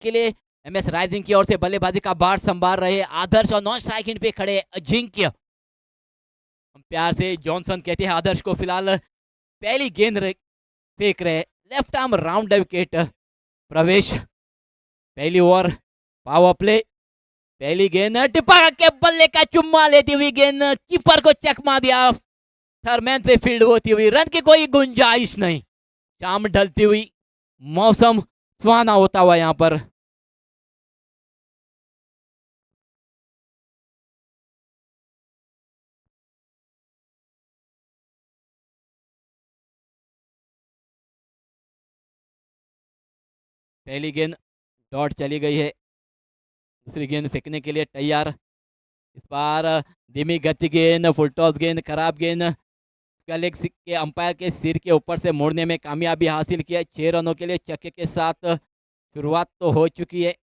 के लिए MS rising की ओर से बल्लेबाजी का बार संभाल रहे आदर्श और नॉन स्ट्राइक एंड पे खड़े अजिंक्य। हम प्यार से जॉनसन कहते हैं आदर्श को। फिलहाल पहली गेंद फेंक रहे, लेफ्ट आर्म राउंड विकेट। प्रवेश पहली ओवर पावर प्ले, पहली गेंद टिपा के बल्ले का चुम्मा लेती हुई गेंद कीपर को चकमा दिया। थर्मैन पे फील्ड होती हुई, रन की कोई गुंजाइश नहीं। शाम ढलती हुई, मौसम सुहाना होता हुआ यहाँ पर। पहली गेंद डॉट चली गई है, दूसरी गेंद फेंकने के लिए तैयार। इस बार धीमी गति गेंद, फुल टॉस गेंद, खराब गेंद। लेग के अंपायर के सिर के ऊपर से मोड़ने में कामयाबी हासिल की है। 6 रनों के लिए छक्के के साथ शुरुआत तो हो चुकी है।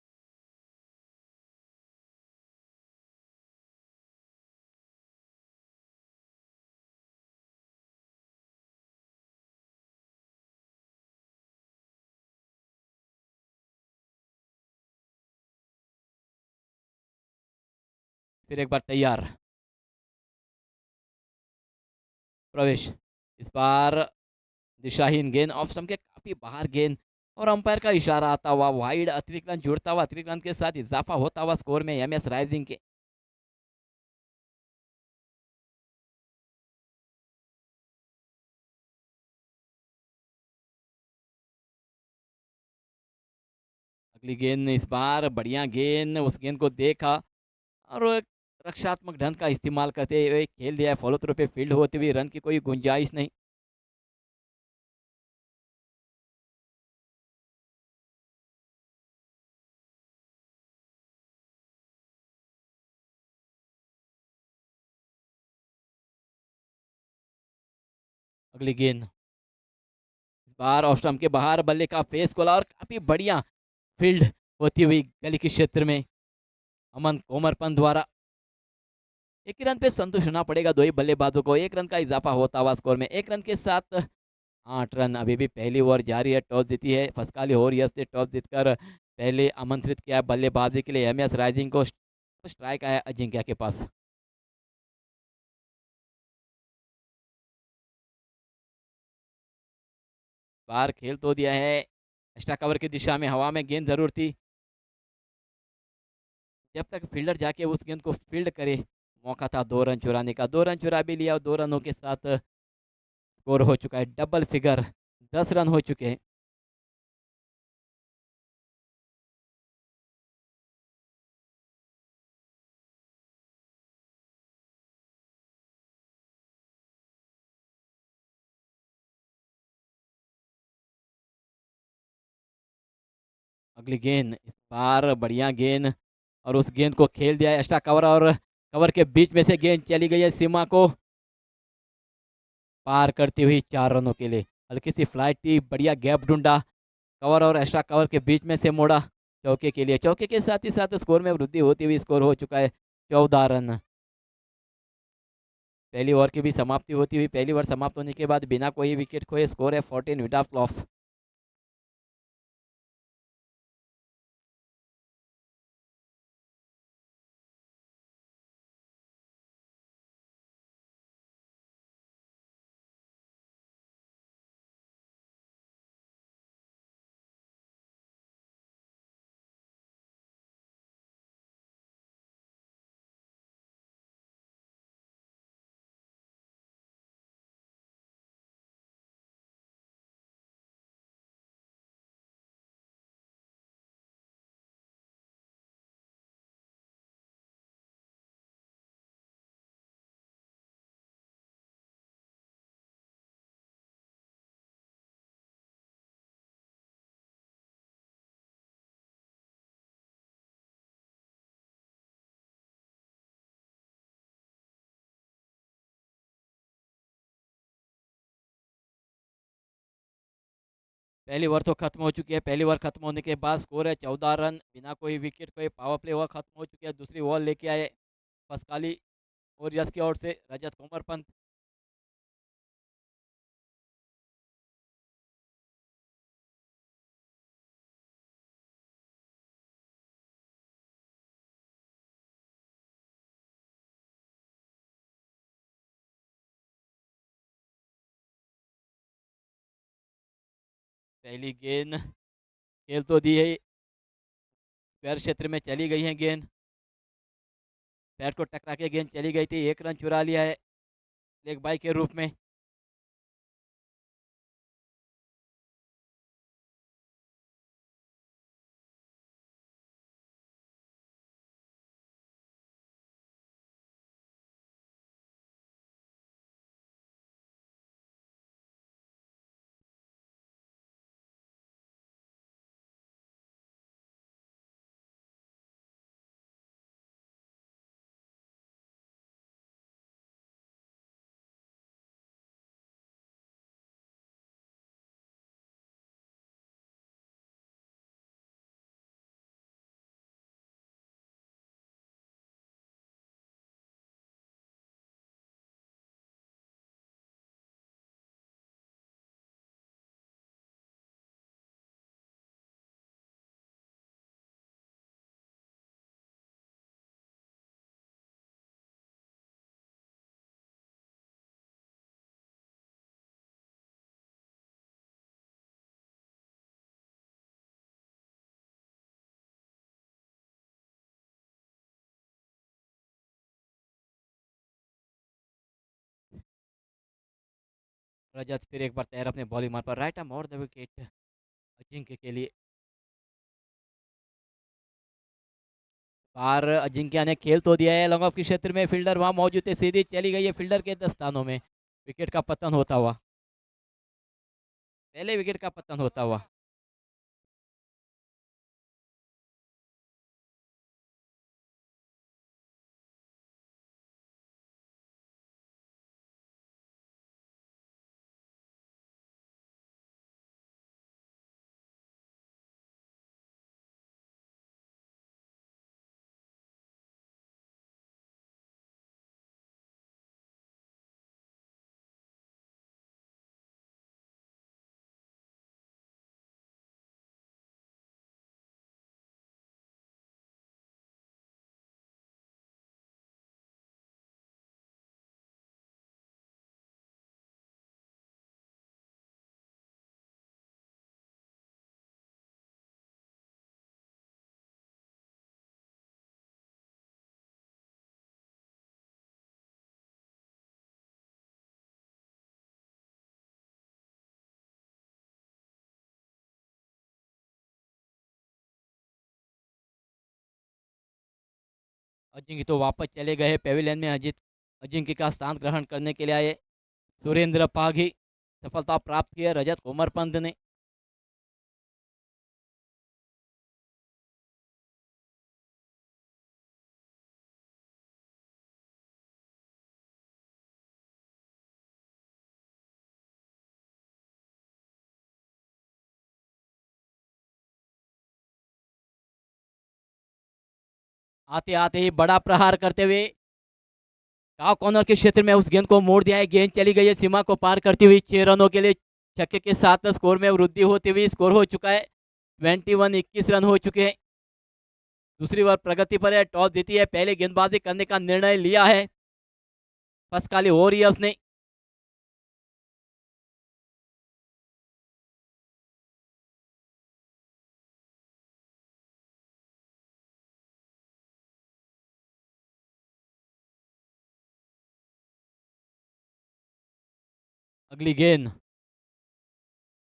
फिर एक बार तैयार, प्रवेश। इस बार दिशाहीन गेंद, ऑफ स्टंप के काफी बाहर गेंद और अंपायर का इशारा आता हुआ वाइड। अतिरिक्त रन जुड़ता हुआ, अतिरिक्त रन के साथ इजाफा होता हुआ स्कोर में एमएस राइजिंग के। अगली गेंद इस बार बढ़िया गेंद, उस गेंद को देखा और वो एक रक्षात्मक ढंग का इस्तेमाल करते हुए खेल दिया है। फॉलो थ्रू पे फील्ड होती हुई, रन की कोई गुंजाइश नहीं। अगली गेंद इस बार ऑफ स्टंप के बाहर, बल्ले का फेस खोला और काफी बढ़िया फील्ड होती हुई गली के क्षेत्र में अमन कोमरपन द्वारा। एक ही रन पे संतुष्ट होना पड़ेगा दो ही बल्लेबाजों को। एक रन का इजाफा होता हुआ स्कोर में, एक रन के साथ 8 रन। अभी भी पहली ओवर जारी है। टॉस जीती है फसकाली होरियस ने, टॉस जीतकर पहले आमंत्रित किया है बल्लेबाजी के लिए एमएस राइजिंग को। स्ट्राइक आया अजिंक्य के पास। बाहर खेल तो दिया है, एक्स्ट्रा कवर की दिशा में हवा में गेंद जरूर थी। जब तक फील्डर जाके उस गेंद को फील्ड करे, मौका था 2 रन चुराने का। 2 रन चुरा भी लिया और 2 रनों के साथ स्कोर हो चुका है डबल फिगर, 10 रन हो चुके हैं। अगली गेंद इस बार बढ़िया गेंद और उस गेंद को खेल दिया है एक्स्ट्रा कवर और कवर के बीच में से गेंद चली गई है सीमा को पार करती हुई 4 रनों के लिए। हल्की सी फ्लाइट थी, बढ़िया गैप ढूंढा, कवर और एक्स्ट्रा कवर के बीच में से मोड़ा चौके के लिए। चौके के साथ ही साथ स्कोर में वृद्धि होती हुई स्कोर हो चुका है 14 रन। पहली ओवर की भी समाप्ति होती हुई, पहली ओवर समाप्त होने के बाद बिना कोई विकेट खोए स्कोर है 14 विद ऑफ लॉस। पहली ओवर तो खत्म हो चुकी है। पहली ओवर खत्म होने के बाद स्कोर है 14 रन बिना कोई विकेट कोई। पावर प्ले ओवर खत्म हो चुकी है। दूसरी ओवर लेके आए पसकाली और यस की ओर से रजत कोमरपंत। पहली गेंद खेल तो दी है, पैर क्षेत्र में चली गई है गेंद, पैर को टकरा के गेंद चली गई थी, 1 रन चुरा लिया है लेग बाई के रूप में। रजत फिर एक बार तैर अपने बॉलिंग मार पर, राइट आर्म और द विकेट अजिंक्य के लिए। बार अजिंक्य ने खेल तो दिया है, लॉन्ग ऑफ के क्षेत्र में फील्डर वहां मौजूद है, सीधी चली गई है फील्डर के दस्तानों में, विकेट का पतन होता हुआ, पहले विकेट का पतन होता हुआ। अजिंक्य तो वापस चले गए पेविलियन में, अजिंक्य का स्थान ग्रहण करने के लिए आए सुरेंद्र पागी, सफलता प्राप्त की है रजत कोमर पंत ने। आते आते ही बड़ा प्रहार करते हुए काव कॉर्नर के क्षेत्र में उस गेंद को मोड़ दिया है, गेंद चली गई है सीमा को पार करती हुई, 6 रनों के लिए छक्के के साथ स्कोर में वृद्धि होती हुई स्कोर हो चुका है 21 रन हो चुके हैं। दूसरी बार प्रगति पर है, टॉस जीती है, पहले गेंदबाजी करने का निर्णय लिया है पसकाली वॉरियर्स ने। अगली गेंद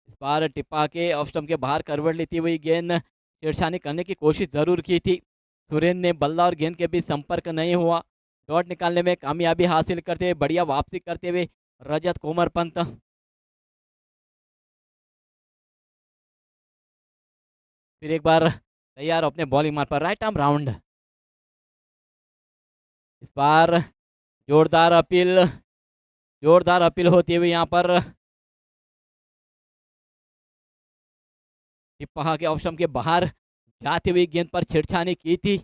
इस बार टिप्पा के ऑफ स्टंप के बाहर करवट लेती हुई गेंद छेड़छानी करने की कोशिश जरूर की थी, सुरेंद्र ने बल्ला और गेंद के बीच संपर्क नहीं हुआ, डॉट निकालने में कामयाबी हासिल करते हुए बढ़िया वापसी करते हुए रजत कोमर पंत। फिर एक बार तैयार अपने बॉलिंग मार पर, राइट आर्म राउंड, इस बार जोरदार अपील, जोरदार अपील होती हुई यहाँ पर टिप्पा के ऑफ स्टंप के बाहर जाती हुई गेंद पर छेड़छानी की थी।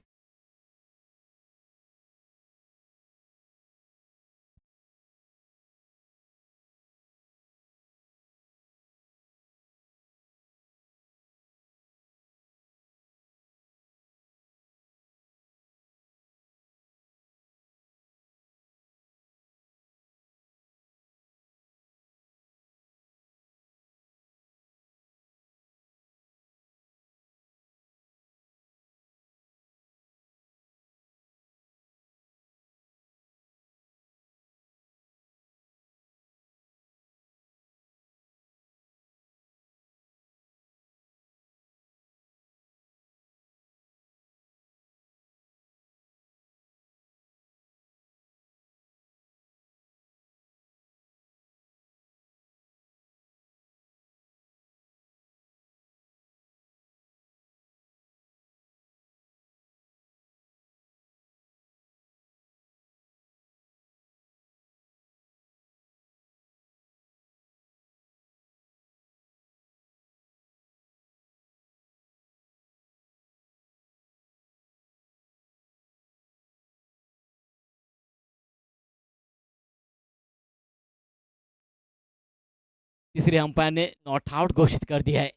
तीसरे अंपायर ने नॉट आउट घोषित कर दिया है।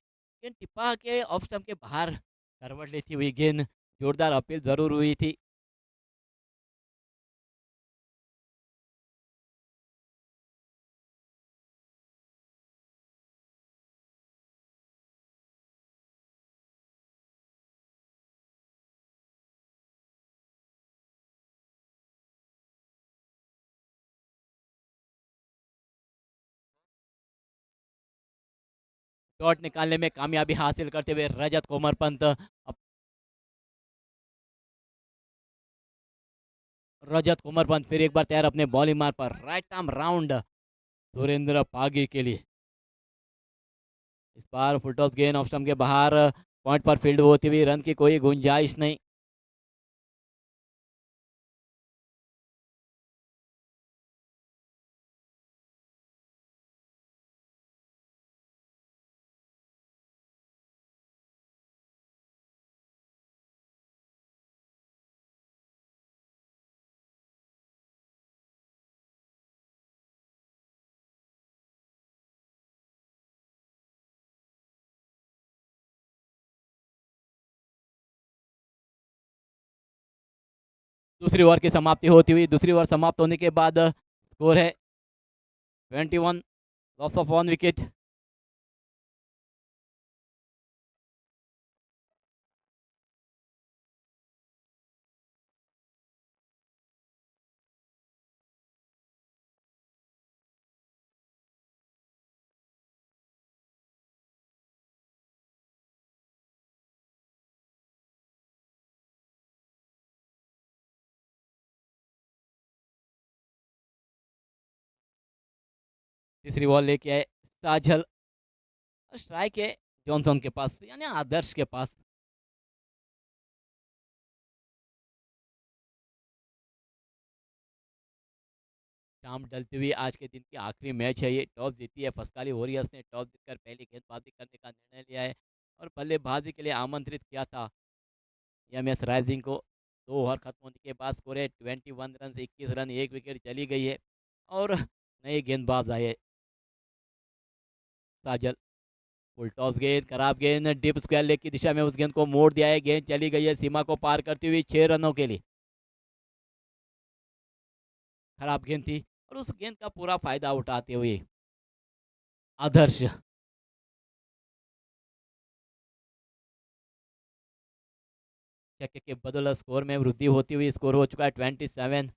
गेंद टिप्पा के ऑफ स्टंप के बाहर करवट लेती हुई गेंद, जोरदार अपील जरूर हुई थी। शॉट निकालने में कामयाबी हासिल करते हुए रजत कोमरपंत फिर एक बार तैयार अपने बॉलिंग मार पर right arm round Surendra Pagi के लिए। इस बार फुल टॉस गेंद ऑफ स्टंप के बाहर पॉइंट पर फील्ड होती हुई रन की कोई गुंजाइश नहीं। दूसरी ओवर की समाप्ति होती हुई, दूसरी ओवर समाप्त होने के बाद स्कोर है 21, लॉस ऑफ 1 विकेट। तीसरी बॉल लेके आए साझल, स्ट्राइक है जॉनसन के पास यानी आदर्श के पास। शाम ढलती हुई आज के दिन की आखिरी मैच है ये। टॉस जीती है फसकाली वॉरियर्स ने, टॉस जीतकर पहले गेंदबाजी करने का निर्णय लिया है और बल्लेबाजी के लिए आमंत्रित किया था एमएस राइजिंग को। 2 ओवर खत्म होने के बाद स्कोर है 21 रन, 21 रन, एक विकेट चली गई है और नए गेंदबाज आए साजल। फुल टॉस गेंद, खराब गेंद, डीप स्क्वायर लेग की दिशा में उस गेंद को मोड़ दिया है। गेंद चली गई है सीमा को पार करती हुई 6 रनों के लिए। खराब गेंद थी और उस गेंद का पूरा फायदा उठाते हुए आदर्श छक्के के बदौलत स्कोर में वृद्धि होती हुई स्कोर हो चुका है 27।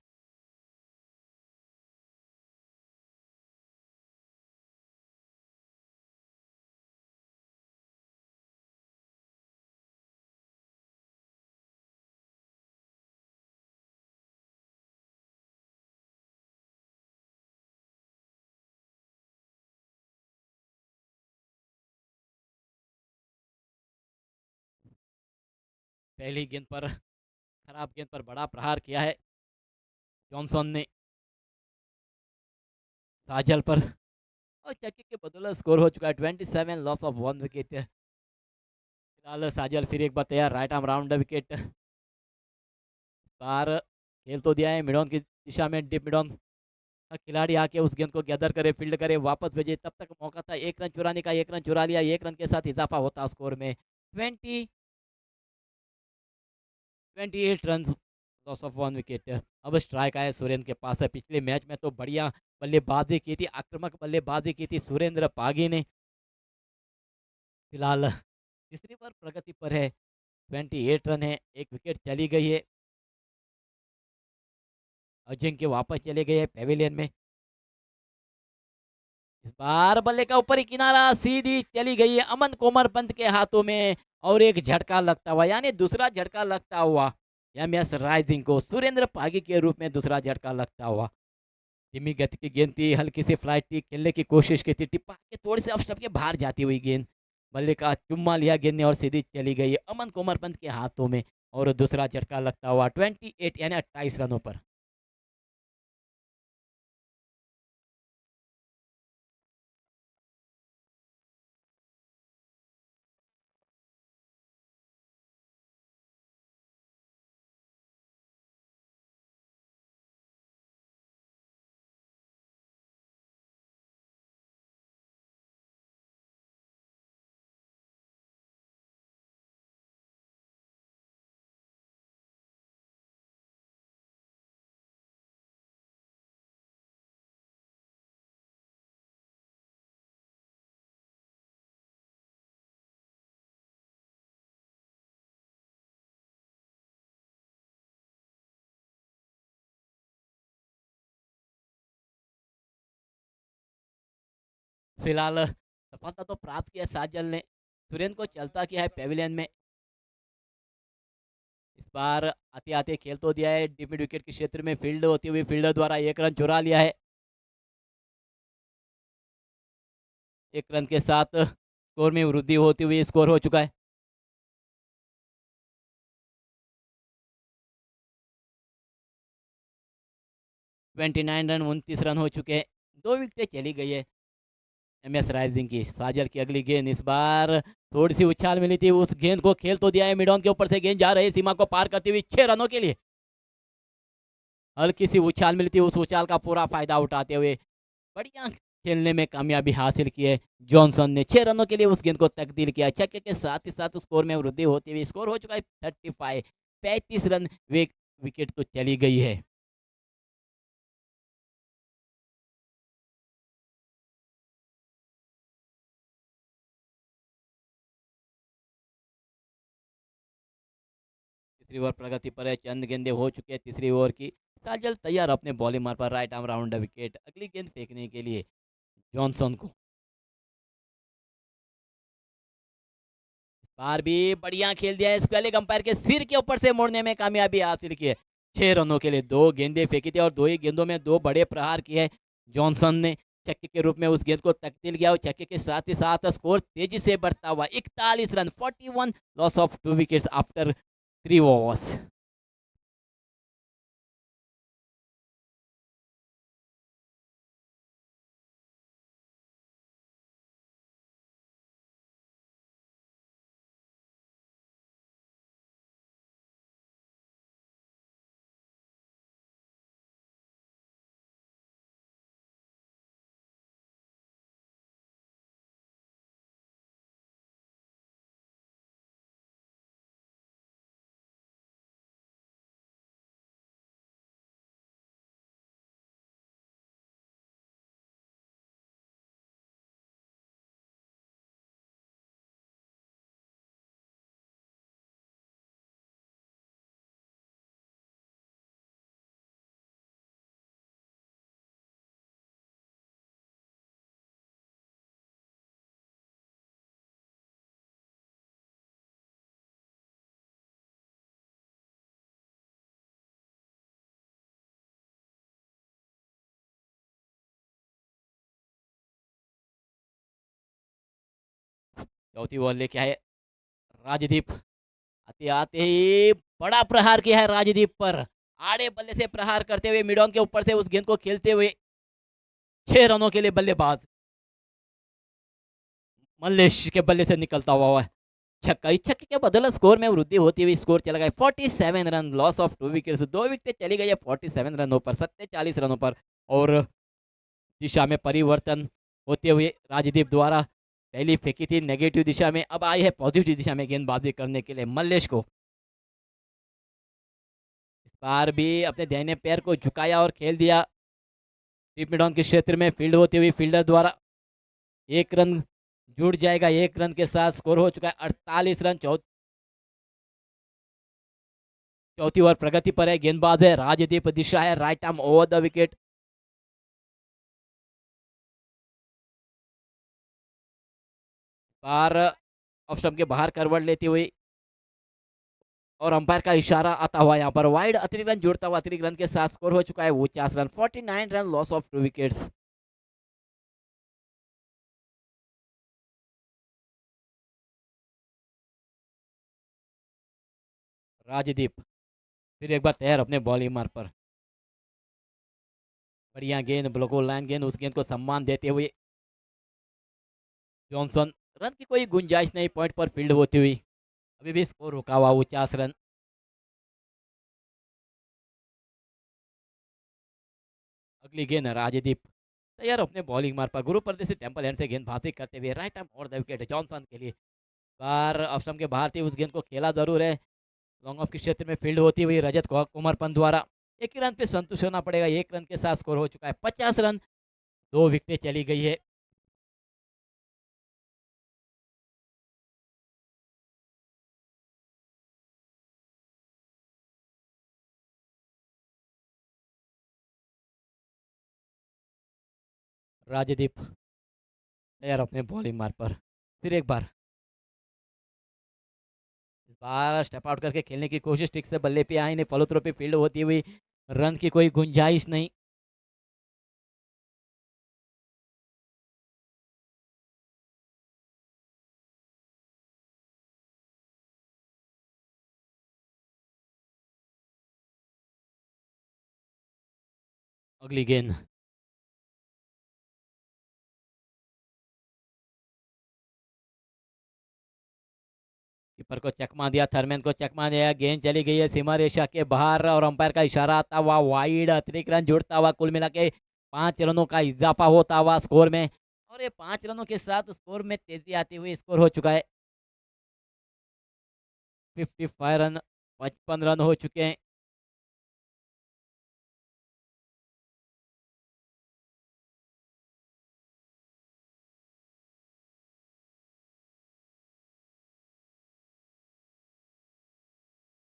पहली गेंद पर खराब गेंद पर बड़ा प्रहार किया है जॉनसन ने साजल पर और छक्के के बदौलत स्कोर हो चुका है 27, लॉस ऑफ 1 विकेट। फिलहाल साजल फिर एक बार तैयार, राइट आर्म राउंड विकेट। बार खेल तो दिया है मिडॉन की दिशा में, डिप मिडॉन का खिलाड़ी आके उस गेंद को गैदर करे, फील्ड करे, वापस भेजे। तब तक मौका था 1 रन चुराने का, 1 रन चुरा लिया। 1 रन के साथ इजाफा होता स्कोर में 28 रन, लॉस ऑफ 1 विकेट। अब स्ट्राइक आया सुरेंद्र के पास है। पिछले मैच में तो बढ़िया बल्लेबाजी की थी, आक्रामक बल्लेबाजी की थी सुरेंद्र पागी ने। फिलहाल तीसरी पर प्रगति पर है, 28 रन है, एक विकेट चली गई है। अजिंक्य वापस चले गए हैं पेविलियन में। इस बार बल्ले का ऊपरी किनारा, सीधी चली गई है अमन कोमर पंत के हाथों में और एक झटका लगता हुआ यानी दूसरा झटका लगता हुआ एमएस राइजिंग को, सुरेंद्र पागी के रूप में दूसरा झटका लगता हुआ। धीमी गति की गेंद थी, हल्की सी फ्लाइट थी, खेलने की कोशिश की थी, टिप्पा के थोड़े से ऑफ स्टंप के बाहर जाती हुई गेंद, बल्ले का चुम्मा लिया गेंद ने और सीधी चली गई अमन कोमर पंत के हाथों में और दूसरा झटका लगता हुआ 28 यानी 28 रनों पर। फिलहाल सफलता तो प्राप्त किया साजल ने, सुरेंद्र को चलता किया है पेविलियन में। इस बार आते-आते खेल तो दिया है, डीप मिड विकेट के क्षेत्र में फील्ड होती हुई फील्डर द्वारा 1 रन चुरा लिया है। 1 रन के साथ स्कोर में वृद्धि होती हुई स्कोर हो चुका है। 29 रन 29 रन हो चुके हैं। 2 विकेटें चली गई है एमएस राइजिंग की। साजल की अगली गेंद, इस बार थोड़ी-सी उछाल मिली थी, उस गेंद को खेल तो दिया है, मिड ऑन के ऊपर से गेंद जा रही है सीमा को पार करती हुई 6 रनों के लिए। हल्की सी उछाल मिली थी, उस उछाल का पूरा फायदा उठाते हुए बढ़िया खेलने में कामयाबी हासिल की है जॉनसन ने। 6 रनों के लिए उस गेंद को तब्दील किया। छक्के के साथ ही साथ स्कोर में वृद्धि होती हुई स्कोर हो चुका है 35। 35 रन, विकेट तो चली गई है। तीसरी ओवर प्रगति पर है, चंद गेंदे हो चुके हैं तीसरी ओवर की। साजल तैयार अपने बॉलिंग मार पर, right arm round the wicket, अगली गेंद फेंकने के लिए जॉनसन को। बार भी बढ़िया खेल दिया है, इस पहले अंपायर के सिर के ऊपर से मोड़ने में कामयाबी हासिल की है। 6 रनों के लिए 2 गेंदें फेंकी थी और 2 ही गेंदों में 2 बड़े प्रहार किए जॉनसन ने। छक्के के रूप में उस गेंद को तब्दील किया और छक्के के साथ ही साथ स्कोर तेजी से बढ़ता हुआ 41 run, 41, loss of 2 wickets after 3 overs. चौथी बॉल लेके आए राजदीप। आते आते ही बड़ा प्रहार किया है राजदीप पर, आड़े बल्ले से प्रहार करते हुए मिडॉन के ऊपर से उस गेंद को खेलते हुए 6 रनों के लिए बल्लेबाज मल्लेश के बल्ले से निकलता हुआ है छक्का। इस छक्के के बदौलत स्कोर में वृद्धि होती हुई स्कोर चला गया 47 run, loss of 2 wickets. 2 wicket चली गई है 47 रनों पर, 47 रनों पर। और दिशा में परिवर्तन होते हुए राजदीप द्वारा पहली फेंकी थी नेगेटिव दिशा में, अब आई है पॉजिटिव दिशा में गेंदबाजी करने के लिए मल्लेश को। इस बार भी अपने दाहिने पैर को झुकाया और खेल दिया डीप मिड ऑन के क्षेत्र में फील्ड होती हुई फील्डर द्वारा। 1 रन जुड़ जाएगा, 1 रन के साथ स्कोर हो चुका है 48 रन। चौथी ओवर प्रगति पर है, गेंदबाज है राजदीप, दिशा है right arm over the wicket. Bar off stump के बाहर करवट लेती हुई और अंपायर का इशारा आता हुआ यहाँ पर वाइड, अतिरिक्त रन जुड़ता हुआ अतिरिक्त रन के साथ स्कोर हो चुका है 49 run, 49 run, loss of 2 wickets. Rajdeep फिर एक बार तैयार अपने बॉलिंग मार पर, बढ़िया गेंद, बिल्कुल लाइन गेंद, उस गेंद को सम्मान देते हुए जॉनसन। रन की कोई गुंजाइश नहीं, पॉइंट पर फील्ड होती हुई अभी भी स्कोर रुका हुआ 49 रन। अगली गेंद राजदीप तैयार अपने बॉलिंग मार पर, गुरु परदेसी टेम्पल हैंड से गेंद भाषिक करते हुए राइट आर्म और द विकेट जॉनसन के लिए। बार ऑफ के बाहर थी, उस गेंद को खेला जरूर है, लॉन्ग ऑफ के क्षेत्र में फील्ड होती हुई रजत कुमारपन द्वारा। 1 ही रन पे संतुष्ट होना पड़ेगा, 1 रन के साथ स्कोर हो चुका है 50 रन, 2 विकेटें चली गई है। राजदीप तैयार अपने बॉलिंग मार्ग पर। फिर एक बार, इस बार स्टेप आउट करके खेलने की कोशिश, ठीक से बल्ले पे आई नहीं, फॉलो थ्रो पे फील्ड होती हुई रन की कोई गुंजाइश नहीं। अगली गेंद, कीपर को चकमा दिया, थर्मैन को चकमा दिया, गेंद चली गई है सीमा रेखा के बाहर और अंपायर का इशारा आता हुआ वाइड, अतिरिक्त रन जुड़ता हुआ, कुल मिला के 5 रनों का इजाफा होता हुआ स्कोर में। और ये 5 रनों के साथ स्कोर में तेजी आती हुई स्कोर हो चुका है 55 रन, 55 रन हो चुके हैं।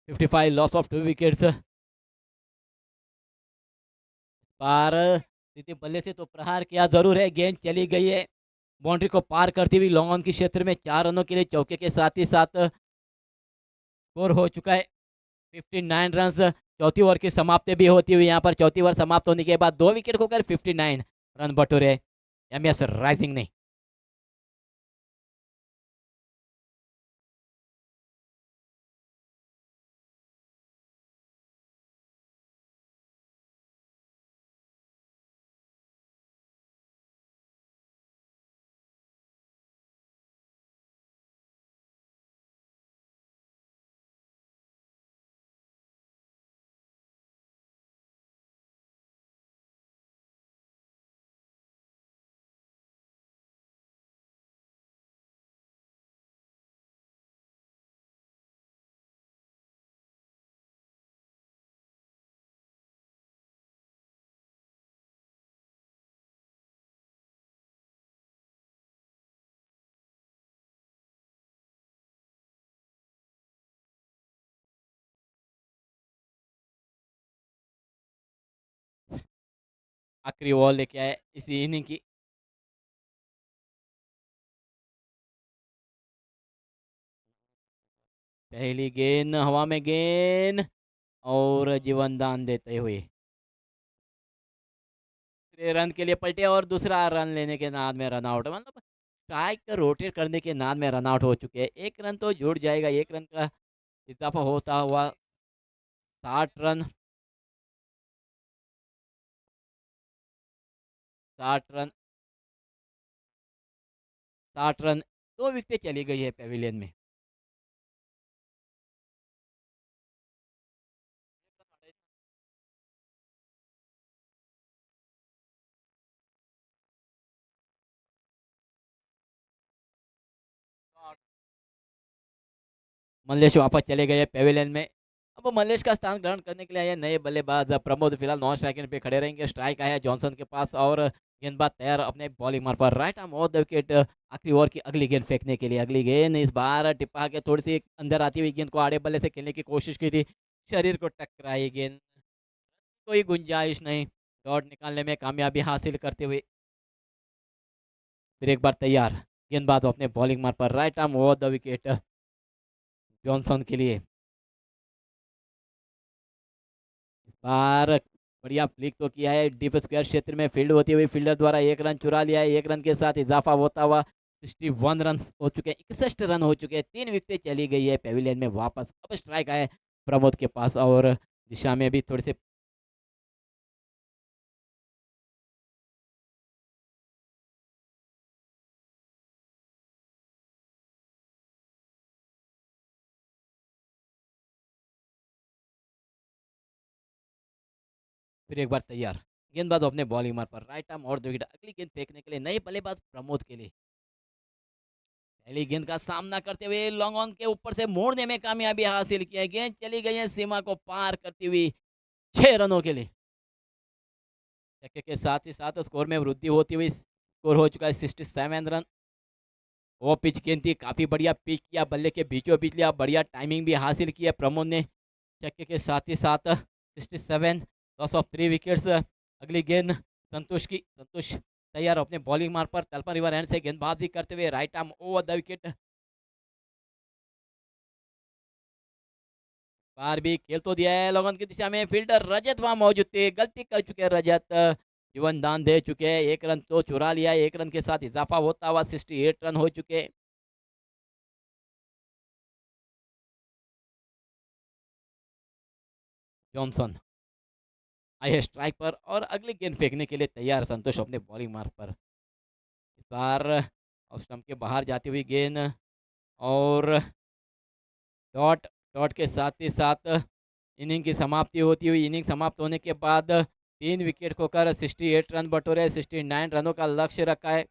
55 लॉस ऑफ 2 विकेट्स। पार सीधे बल्ले से तो प्रहार किया जरूर है, गेंद चली गई है बाउंड्री को पार करती हुई लॉन्ग ऑन की क्षेत्र में। 4 रनों के लिए चौके के साथ ही साथ स्कोर हो चुका है 59 रन। चौथी ओवर की समाप्ति भी होती हुई यहाँ पर, चौथी ओवर समाप्त होने के बाद 2 विकेट खोकर 59 रन बटोरे एमएस राइजिंग ने। आखिरी बॉल लेके आए इसी इनिंग की। पहली गेंद हवा में, गेंद और जीवन दान देते हुए 3 रन के लिए पलटे और दूसरा रन लेने के नाद में रन आउट, मतलब स्ट्राइक रोटेट करने के नाद में रन आउट हो चुके हैं। 1 रन तो जुड़ जाएगा, 1 रन का इजाफा होता हुआ 60 रन। 60 रन, 60 रन, 2 विकेटें चली गई है पेविलियन में। मल्लेश वापस चले गए पेविलियन में। अब मल्लेश का स्थान ग्रहण करने के लिए आए नए बल्लेबाज प्रमोद, फिलहाल नॉन स्ट्राइक पे खड़े रहेंगे। स्ट्राइक आया जॉनसन के पास और गेंदबाज तैयार अपने बॉलिंग मार पर, right arm of the wicket आखिरी ओवर की अगली गेंद फेंकने के लिए। अगली गेंद इस बार टिप्पा के थोड़ी सी अंदर आती हुई गेंद को आड़े बल्ले से खेलने की कोशिश की थी, शरीर को टकराई गेंद, कोई गुंजाइश नहीं डॉट निकालने में कामयाबी हासिल करते हुए। फिर एक बार तैयार, गेंदबाज अपने बॉलिंग मार पर, right arm over the wicket Johnson के लिए। इस बार बढ़िया फ्लिक तो किया है, डीप स्क्वायर क्षेत्र में फील्ड होती हुई फील्डर द्वारा 1 रन चुरा लिया है। 1 रन के साथ इजाफा होता हुआ 61 रन हो चुके हैं, 61 रन हो चुके हैं। 3 विकेटें चली गई है पेविलियन में वापस। अब स्ट्राइक आए प्रमोद के पास और दिशा में भी थोड़े से फिर एक बार तैयार, गेंदबाज अपने बॉलिंग मार पर, राइट आर्म और 2 विकेट। अगली गेंद फेंकने के लिए नए बल्लेबाज प्रमोद के लिए। पहली गेंद का सामना करते हुए लॉन्ग ऑन के ऊपर से मोड़ने में कामयाबी हासिल किया है। गेंद चली गई है सीमा को पार करती हुई 6 रनों के लिए। छक्के के साथ ही साथ स्कोर में वृद्धि होती हुई स्कोर हो चुका है 67 रन। वो पिच गेंद थी, काफी बढ़िया पिच किया, बल्ले के बीचों बीच लिया, बढ़िया टाइमिंग भी हासिल की है प्रमोद ने। छक्के के साथ ही साथ 67 लॉस ऑफ 3 विकेट्स। अगली गेंद संतोष की, संतोष तैयार हो अपने बॉलिंग मार्ग पर। तलपन रिवर एंड से गेंदबाजी करते हुए right arm over the wicket. बार भी खेल तो दिया है लोगन की दिशा में, फील्डर रजत वहां मौजूद थे, गलती कर चुके हैं रजत, जीवन दान दे चुके हैं, एक रन तो चुरा लिया है, एक रन के साथ इजाफा होता हुआ 68 रन हो चुके। जॉनसन आए हैं स्ट्राइक पर और अगली गेंद फेंकने के लिए तैयार संतोष अपने बॉलिंग मार्ग पर। इस बार ऑफ स्टंप के बाहर जाती हुई गेंद और डॉट डॉट के साथ ही साथ इनिंग की समाप्ति होती हुई। इनिंग समाप्त होने के बाद 3 विकेट खोकर 68 रन बटोरे, 69 रनों का लक्ष्य रखा है।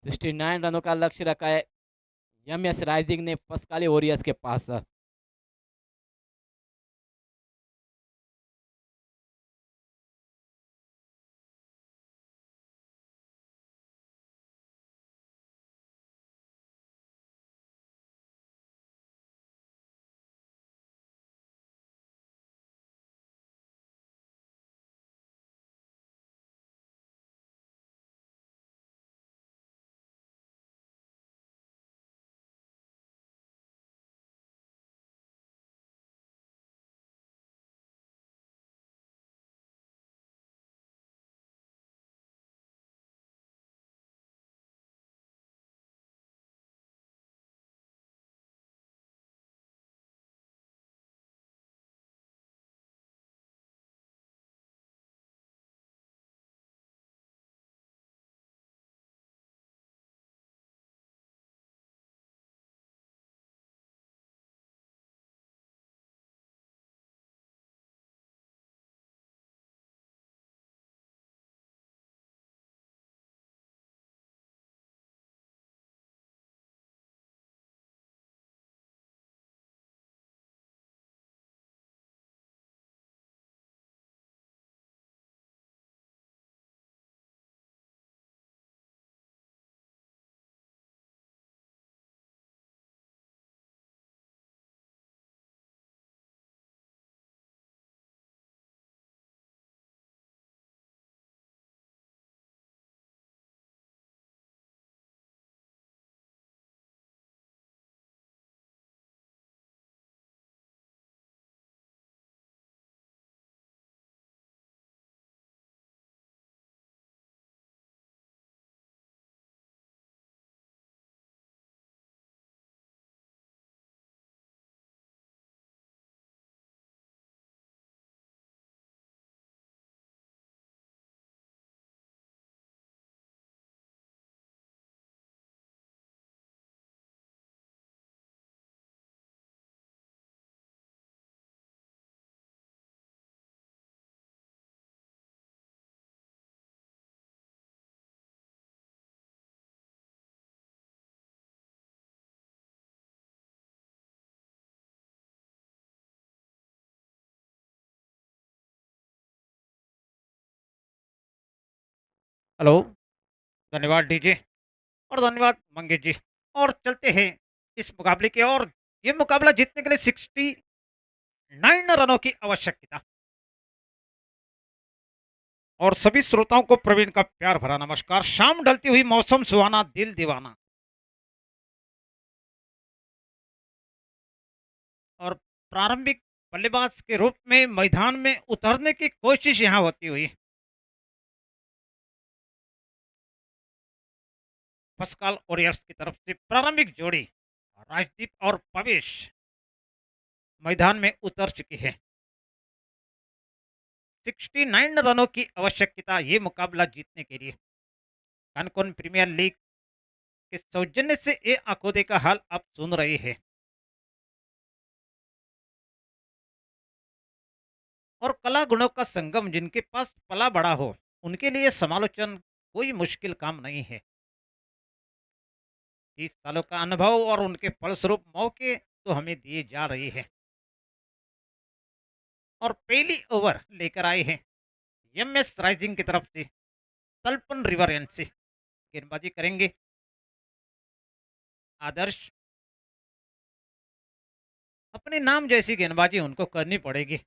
69 रनों का लक्ष्य रखा है एमएस राइजिंग ने पसकाली वॉरियर्स के पास। हेलो। धन्यवाद डीजे और धन्यवाद मंगेश जी। और चलते हैं इस मुकाबले की ओर। ये मुकाबला जीतने के लिए 69 रनों की आवश्यकता। और सभी श्रोताओं को प्रवीण का प्यार भरा नमस्कार। शाम ढलती हुई, मौसम सुहाना, दिल दीवाना। और प्रारंभिक बल्लेबाज के रूप में मैदान में उतरने की कोशिश यहां होती हुई पस्काल वॉरियर्स की तरफ से प्रारंभिक जोड़ी राजदीप और पवेश मैदान में उतर चुकी है। 69 रनों की आवश्यकता ये मुकाबला जीतने के लिए। कानकोन प्रीमियर लीग के सौजन्य से ये आंखों का हाल आप सुन रहे हैं। और कला गुणों का संगम जिनके पास पला बड़ा हो, उनके लिए समालोचन कोई मुश्किल काम नहीं है। 30 सालों का अनुभव और उनके फलस्वरूप मौके तो हमें दिए जा रहे हैं। और पहली ओवर लेकर आए हैं एमएस राइजिंग की तरफ से तलपन रिवर एंड से। गेंदबाजी करेंगे आदर्श। अपने नाम जैसी गेंदबाजी उनको करनी पड़ेगी।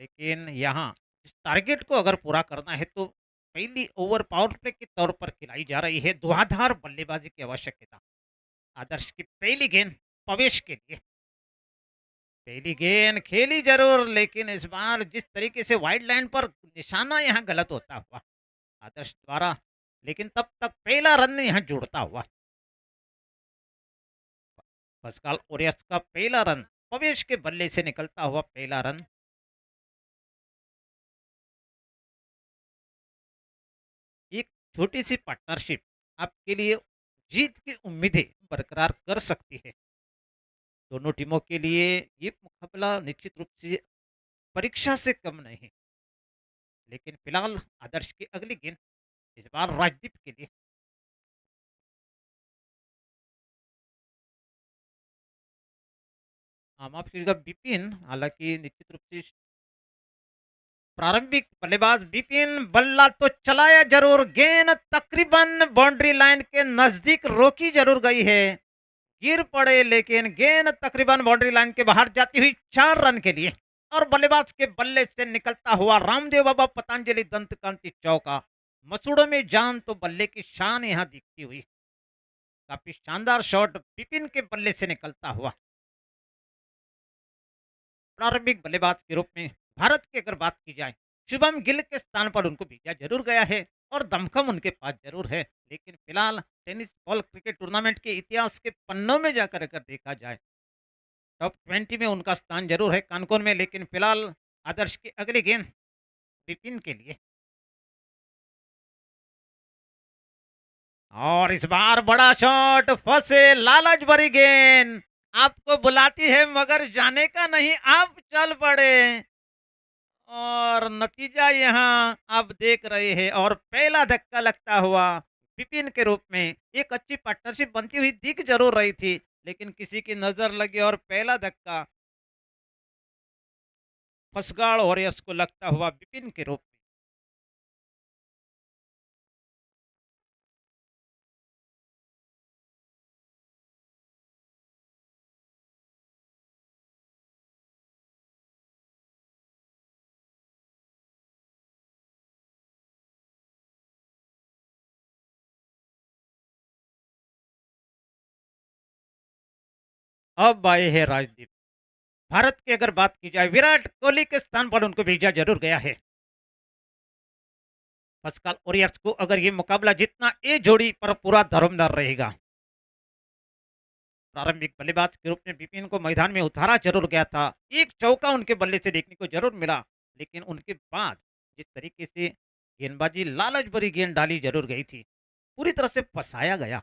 लेकिन यहाँ इस टारगेट को अगर पूरा करना है तो पहली ओवर पावर प्ले के तौर पर खिलाई जा रही है। धुआंधार बल्लेबाजी की आवश्यकता। आदर्श की पहली गेंद प्रवेश के लिए। पहली गेंद खेली जरूर, लेकिन इस बार जिस तरीके से वाइड लाइन पर निशाना यहाँ गलत होता हुआ आदर्श द्वारा, लेकिन तब तक पहला रन यहाँ जुड़ता हुआ। pascal ओरियस का पहला रन, प्रवेश के बल्ले से निकलता हुआ पहला रन। एक छोटी सी पार्टनरशिप आपके लिए जीत की उम्मीदें बरकरार कर सकती है। दोनों टीमों के लिए ये मुकाबला निश्चित रूप से परीक्षा से कम नहीं, लेकिन फिलहाल आदर्श की अगली गेंद इस बार राजदीप के लिए। माफ कीजिएगा बिपिन, हालांकि निश्चित रूप से प्रारंभिक बल्लेबाज बिपिन बल्ला तो चलाया जरूर, गेंद तकरीबन बाउंड्री लाइन के नजदीक रोकी जरूर गई है, गिर पड़े, लेकिन गेंद तकरीबन बाउंड्री लाइन के बाहर जाती हुई 4 रन के लिए। और बल्लेबाज के बल्ले से निकलता हुआ रामदेव बाबा पतंजलि दंत कांति चौका। मसूड़ों में जान तो बल्ले की शान यहाँ दिखती हुई। काफी शानदार शॉट बिपिन के बल्ले से निकलता हुआ। प्रारंभिक बल्लेबाज के रूप में भारत की अगर बात की जाए, शुभम गिल के स्थान पर उनको भेजा जरूर गया है और दमखम उनके पास जरूर है, लेकिन फिलहाल टेनिस बॉल क्रिकेट टूर्नामेंट के इतिहास के पन्नों में जाकर अगर देखा जाए, टॉप 20 में उनका स्थान जरूर है कानकोन में। लेकिन फिलहाल आदर्श की अगली गेंद बिपिन के लिए। और इस बार बड़ा शॉट, फंसे, लालच भरी गेंद, आपको बुलाती है मगर जाने का नहीं, आप चल पड़े और नतीजा यहाँ आप देख रहे हैं। और पहला धक्का लगता हुआ बिपिन के रूप में। एक अच्छी पार्टनरशिप बनती हुई दिख जरूर रही थी, लेकिन किसी की नजर लगी और पहला धक्का फसगाड़ वॉरियर्स को लगता हुआ बिपिन के रूप में। अब आए हैं राजदीप। भारत की अगर बात की जाए, विराट कोहली के स्थान पर उनको भेजा जरूर गया है। pascal ओरियर्स को अगर ये मुकाबला जितना ए जोड़ी पर पूरा धर्मदार रहेगा। प्रारंभिक बल्लेबाज के रूप में बिपिन को मैदान में उतारा जरूर गया था, एक चौका उनके बल्ले से देखने को जरूर मिला, लेकिन उनके बाद जिस तरीके से गेंदबाजी लालच भरी गेंद डाली जरूर गई थी, पूरी तरह से फंसाया गया।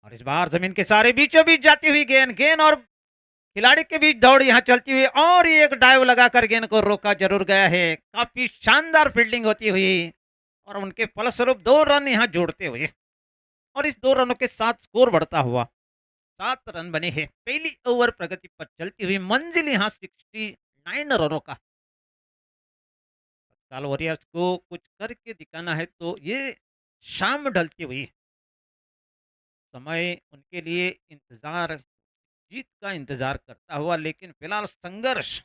और इस बार जमीन के सारे बीचों बीच जाती हुई गेंद, गेंद और खिलाड़ी के बीच दौड़ यहाँ चलती हुई और एक डाइव लगाकर गेंद को रोका जरूर गया है। काफी शानदार फील्डिंग होती हुई और उनके फलस्वरूप 2 रन यहाँ जोड़ते हुए, और इस 2 रनों के साथ स्कोर बढ़ता हुआ 7 रन बने हैं। पहली ओवर प्रगति पर चलती हुई मंजिल यहाँ 69 रनों का। साल वॉरियर्स को कुछ करके दिखाना है तो ये शाम ढलती हुई समय उनके लिए इंतजार, जीत का इंतजार करता हुआ, लेकिन फिलहाल संघर्ष।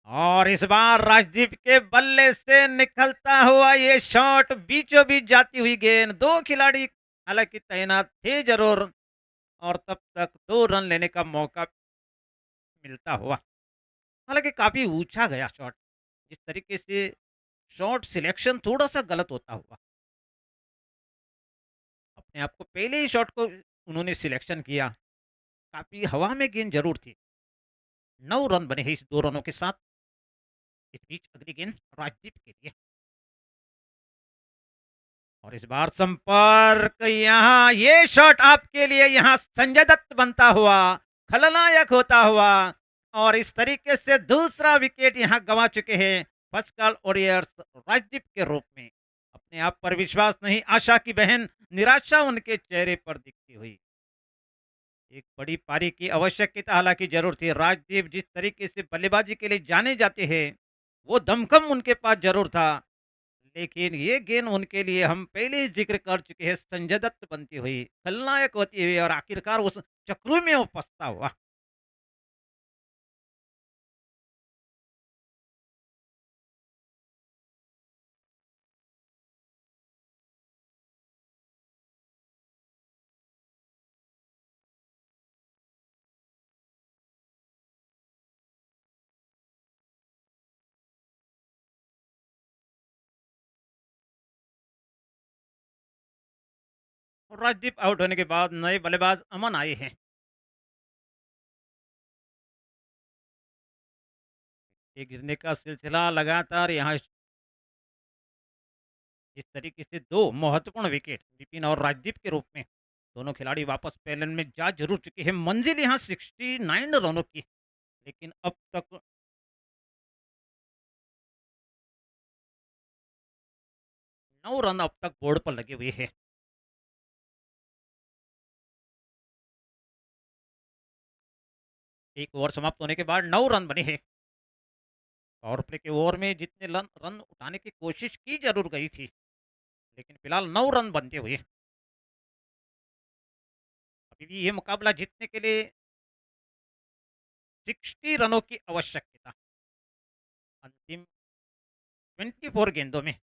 और इस बार राजदीप के बल्ले से निकलता हुआ ये शॉट, बीचों बीच जाती हुई गेंद, 2 खिलाड़ी हालांकि तैनात थे जरूर, और तब तक 2 रन लेने का मौका मिलता हुआ। हालांकि काफी ऊंचा गया शॉट, जिस तरीके से शॉट सिलेक्शन थोड़ा सा गलत होता हुआ, अपने आप को पहले ही शॉट को उन्होंने सिलेक्शन किया, काफी हवा में गेंद जरूर थी। 9 रन बने हैं इस 2 रनों के साथ। इस बीच अगली गेंद राजदीप के लिए। और इस बार संपर्क, यहाँ ये शॉट आपके लिए यहाँ संजय दत्त बनता हुआ, खलनायक होता हुआ, और इस तरीके से दूसरा विकेट यहाँ गंवा चुके हैं pascal ओरियर्स राजदीप के रूप में। अपने आप पर विश्वास नहीं, आशा की बहन, निराशा उनके चेहरे पर दिखती हुई। एक बड़ी पारी की आवश्यकता हालांकि जरूर थी। राजदीप जिस तरीके से बल्लेबाजी के लिए जाने जाते हैं, वो दमखम उनके पास जरूर था, लेकिन ये गेंद उनके लिए हम पहले ही जिक्र कर चुके हैं, संजय दत्त बनती हुई, खलनायक होती हुई, और आखिरकार उस चक्रू में वो फंसता हुआ। और राजदीप आउट होने के बाद नए बल्लेबाज अमन आए हैं। ये गिरने का सिलसिला लगातार यहाँ जिस तरीके से दो महत्वपूर्ण विकेट विपिन और राजदीप के रूप में दोनों खिलाड़ी वापस पेलन में जा जरूर चुके हैं। मंजिल यहाँ 69 रनों की, लेकिन अब तक 9 रन अब तक बोर्ड पर लगे हुए हैं। एक ओवर समाप्त होने के बाद 9 रन बने हैं। पावर प्ले के ओवर में जितने रन उठाने की कोशिश की जरूर गई थी, लेकिन फिलहाल 9 रन बनते हुए अभी भी ये मुकाबला जीतने के लिए 60 रनों की आवश्यकता अंतिम 24 गेंदों में।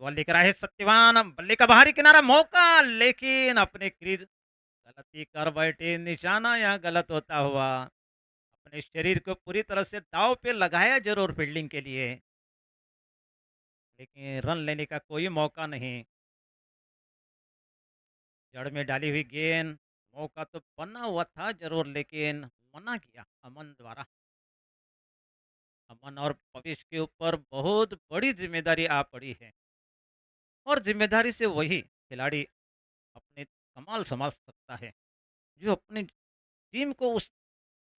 बॉल लेकर आए सत्यवान, बल्ले का बाहरी किनारा मौका, लेकिन अपने क्रीज गलती कर बैठे, निशाना यहाँ गलत होता हुआ। अपने शरीर को पूरी तरह से दाव पे लगाया जरूर फील्डिंग के लिए, लेकिन रन लेने का कोई मौका नहीं। जड़ में डाली हुई गेंद, मौका तो बना हुआ था जरूर, लेकिन मना किया अमन द्वारा। अमन और भविष्य के ऊपर बहुत बड़ी जिम्मेदारी आ पड़ी है, और जिम्मेदारी से वही खिलाड़ी अपने कमाल समझ सकता है जो अपनी टीम को उस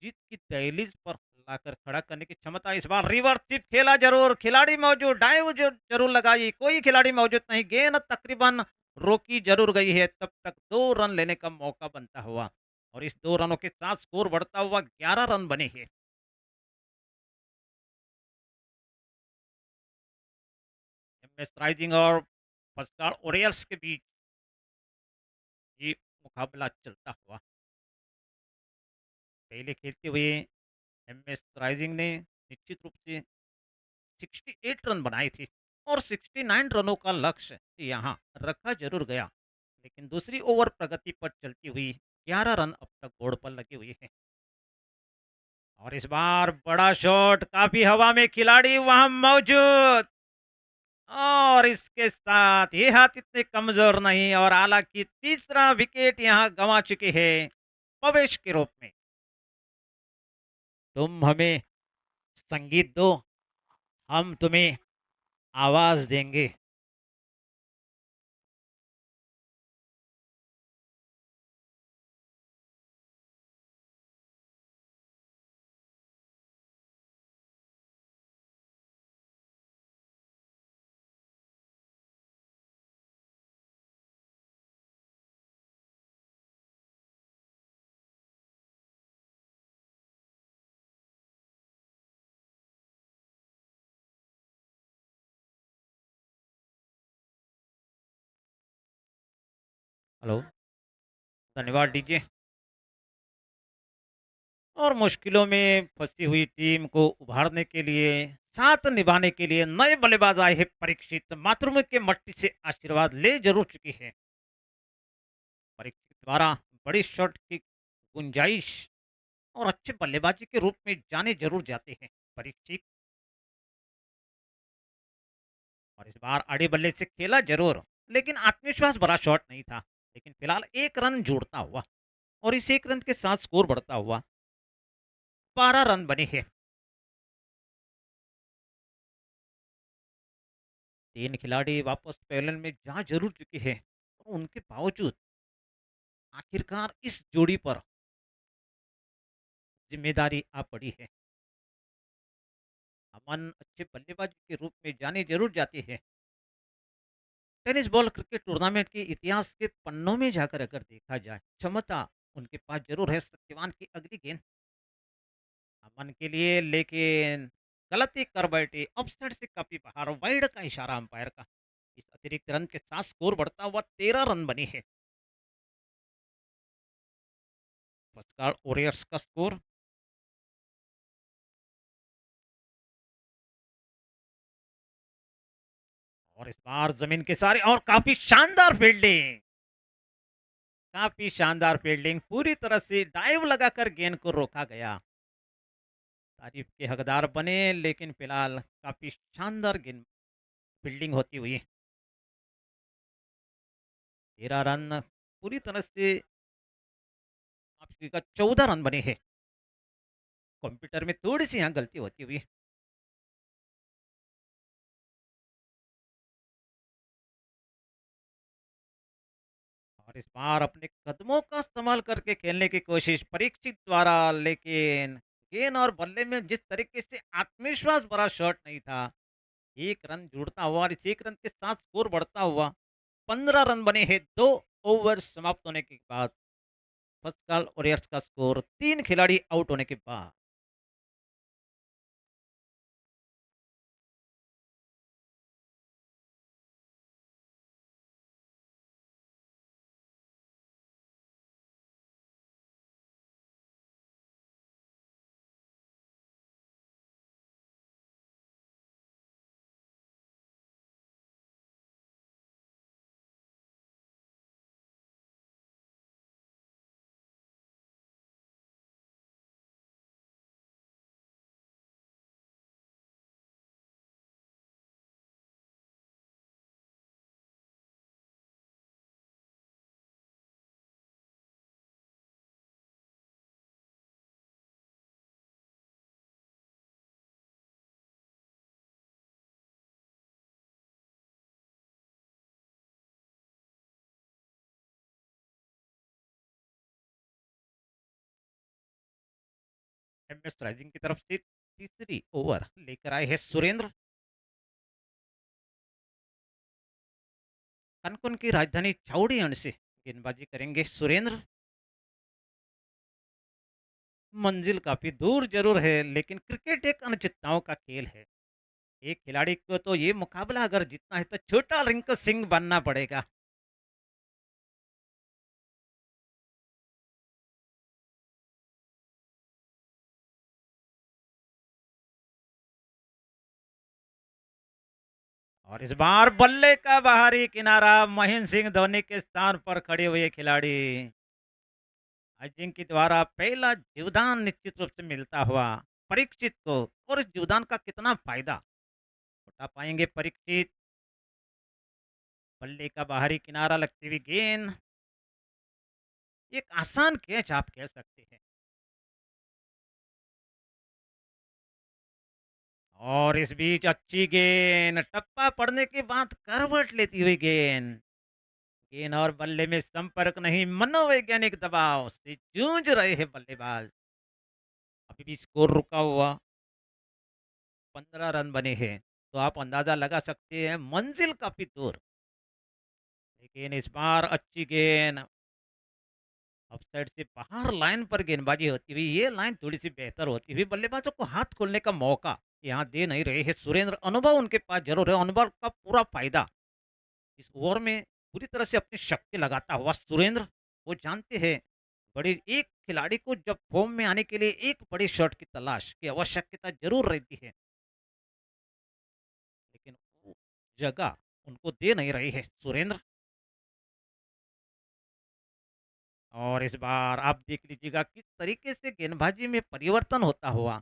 जीत की दहलीज पर लाकर खड़ा करने की क्षमता। इस बार रिवर्स चिप खेला जरूर, खिलाड़ी मौजूद, डाइव जो जरूर लगाई, कोई खिलाड़ी मौजूद नहीं, गेंद तकरीबन रोकी जरूर गई है। तब तक 2 रन लेने का मौका बनता हुआ, और इस 2 रनों के साथ स्कोर बढ़ता हुआ 11 रन बने हैं। एमएस राइजिंग और पस्कार ओरियल्स के बीच ये मुकाबला चलता हुआ। पहले खेलते हुए एमएस राइजिंग ने निश्चित रूप से 68 रन बनाए थे, और 69 रनों का लक्ष्य यहाँ रखा जरूर गया, लेकिन दूसरी ओवर प्रगति पर चलती हुई 11 रन अब तक बोर्ड पर लगे हुए हैं। और इस बार बड़ा शॉट, काफी हवा में, खिलाड़ी वहां मौजूद, और इसके साथ ये हाथ इतने कमजोर नहीं, और हालांकि तीसरा विकेट यहाँ गंवा चुके हैं पवेश के रूप में। तुम हमें संगीत दो, हम तुम्हें आवाज देंगे। हेलो, धन्यवाद डीजे। और मुश्किलों में फंसी हुई टीम को उभारने के लिए, साथ निभाने के लिए नए बल्लेबाज आए हैं परीक्षित, मातृभूमि के मट्टी से आशीर्वाद ले जरूर चुकी है। परीक्षित द्वारा बड़ी शॉट की गुंजाइश और अच्छे बल्लेबाजी के रूप में जाने जरूर जाते हैं परीक्षित। और इस बार आड़े बल्ले से खेला जरूर, लेकिन आत्मविश्वास भरा शॉट नहीं था। लेकिन फिलहाल 1 रन जोड़ता हुआ, और इस 1 रन के साथ स्कोर बढ़ता हुआ 12 रन बने हैं। 3 खिलाड़ी वापस पेलन में जा जरूर चुके हैं, और उनके बावजूद आखिरकार इस जोड़ी पर जिम्मेदारी आ पड़ी है। अमन अच्छे बल्लेबाज के रूप में जाने जरूर जाते हैं। टेनिस बॉल क्रिकेट टूर्नामेंट के इतिहास के पन्नों में जाकर अगर देखा जाए, क्षमता उनके पास जरूर है। सत्यवान की अगली गेंद अमन के लिए, लेकिन गलती कर बैठे, अपसाइड से काफी बाहर, वाइड का इशारा अंपायर का। इस अतिरिक्त रन के साथ स्कोर बढ़ता हुआ 13 रन बने हैं। पस्कार ओरियर्स का स्कोर, और इस बार जमीन के सारे, और काफी शानदार फील्डिंग, काफी शानदार फील्डिंग, पूरी तरह से डाइव लगाकर गेंद को रोका गया। तारीफ के हकदार बने, लेकिन फिलहाल काफी शानदार गेंद फील्डिंग होती हुई 13 रन पूरी तरह से आपकी का 14 रन बने हैं। कंप्यूटर में थोड़ी-सी यहाँ गलती होती हुई। और इस बार अपने कदमों का इस्तेमाल करके खेलने की कोशिश परीक्षित द्वारा, लेकिन गेंद और बल्ले में जिस तरीके से आत्मविश्वास भरा शॉट नहीं था, एक रन जुड़ता हुआ और इस एक रन के साथ स्कोर बढ़ता हुआ 15 रन बने हैं 2 ओवर समाप्त होने के बाद। फर्स्ट कॉल वॉरियर्स का स्कोर 3 खिलाड़ी आउट होने के बाद। एमएस राइजिंग की तरफ से तीसरी ओवर लेकर आए हैं सुरेंद्र। कनकुन की राजधानी चाउड़ीगढ़ से गेंदबाजी करेंगे सुरेंद्र। मंजिल काफी दूर जरूर है, लेकिन क्रिकेट एक अनिश्चितताओं का खेल है। एक खिलाड़ी को तो ये मुकाबला अगर जीतना है तो छोटा रिंकू सिंह बनना पड़ेगा। और इस बार बल्ले का बाहरी किनारा महेंद्र सिंह धोनी के स्थान पर खड़े हुए खिलाड़ी अजिंक्य द्वारा पहला जीवदान निश्चित रूप से मिलता हुआ परीक्षित को। और इस जीवदान का कितना फायदा उठा पाएंगे परीक्षित। बल्ले का बाहरी किनारा लगती हुई गेंद, एक आसान कैच आप कह सकते हैं। और इस बीच अच्छी गेंद, टप्पा पड़ने के बाद करवट लेती हुई गेंद। गेंद और बल्ले में संपर्क नहीं, मनोवैज्ञानिक दबाव से जूझ रहे हैं बल्लेबाज। अभी भी स्कोर रुका हुआ, 15 रन बने हैं, तो आप अंदाजा लगा सकते हैं मंजिल काफी दूर। लेकिन इस बार अच्छी गेंद, ऑफसाइड से बाहर लाइन पर गेंदबाजी होती हुई, ये लाइन थोड़ी सी बेहतर होती हुई बल्लेबाजों को हाथ खोलने का मौका यहाँ दे नहीं रहे हैं सुरेंद्र। अनुभव उनके पास जरूर है, अनुभव का पूरा फायदा इस ओवर में पूरी तरह से अपनी शक्ति लगाता हुआ सुरेंद्र। वो जानते हैं बड़े एक खिलाड़ी को जब फॉर्म में आने के लिए एक बड़ी शॉट की तलाश की आवश्यकता जरूर रहती है, लेकिन वो जगह उनको दे नहीं रही है सुरेंद्र। और इस बार आप देख लीजिएगा किस तरीके से गेंदबाजी में परिवर्तन होता हुआ।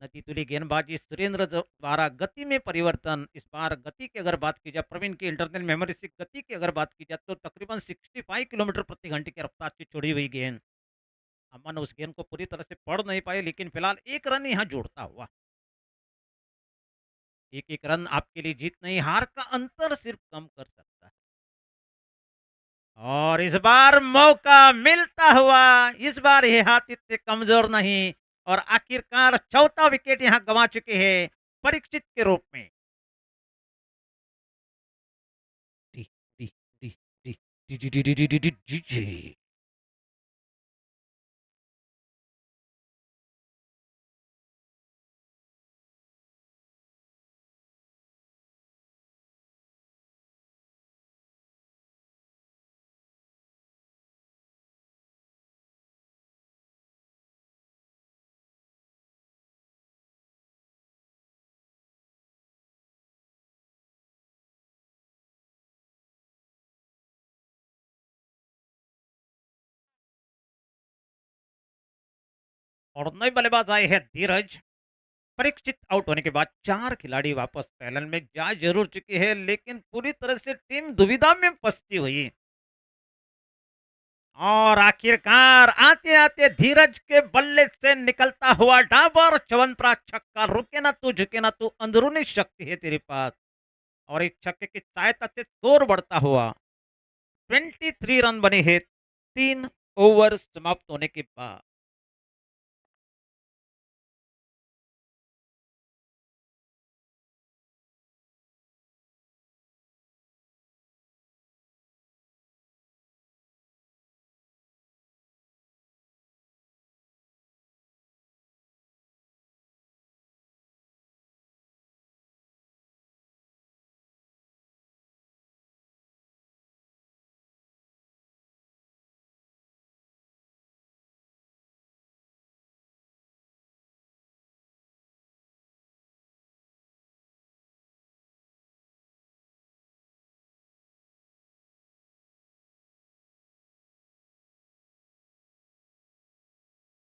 नदी तुली गेंदबाजी सुरेंद्र द्वारा गति में परिवर्तन। इस बार गति की अगर बात की जाए, प्रवीण की इंटरनल मेमोरी से गति की अगर बात की जाए तो तकरीबन 65 किलोमीटर प्रति घंटे की रफ्तार से छोड़ी हुई गेंद। अमन उस गेंद को पूरी तरह से पढ़ नहीं पाए, लेकिन फिलहाल एक रन यहाँ जोड़ता हुआ। एक एक रन आपके लिए जीत नहीं, हार का अंतर सिर्फ कम कर सकता है। और इस बार मौका मिलता हुआ, इस बार ये हाथ इतने कमजोर नहीं। और आखिरकार चौथा विकेट यहां गंवा चुके हैं परीक्षित के रूप में। D, D, D, D, D, D, D, D, D, D, D, D, D. और नए बल्लेबाज आए हैं धीरज। परीक्षित आउट होने के बाद चार खिलाड़ी वापस पैनल में जा जरूर चुके हैं, लेकिन पूरी तरह से टीम दुविधा में फंसती हुई। और आखिरकार आते आते धीरज के बल्ले से निकलता हुआ डाबर च्यवनप्राश छक्का। रुके ना तू झुके ना तू, अंदरूनी शक्ति है तेरे पास। और इस छक्के की सहायता से स्कोर बढ़ता हुआ 23 रन बने हैं 3 ओवर समाप्त होने के बाद।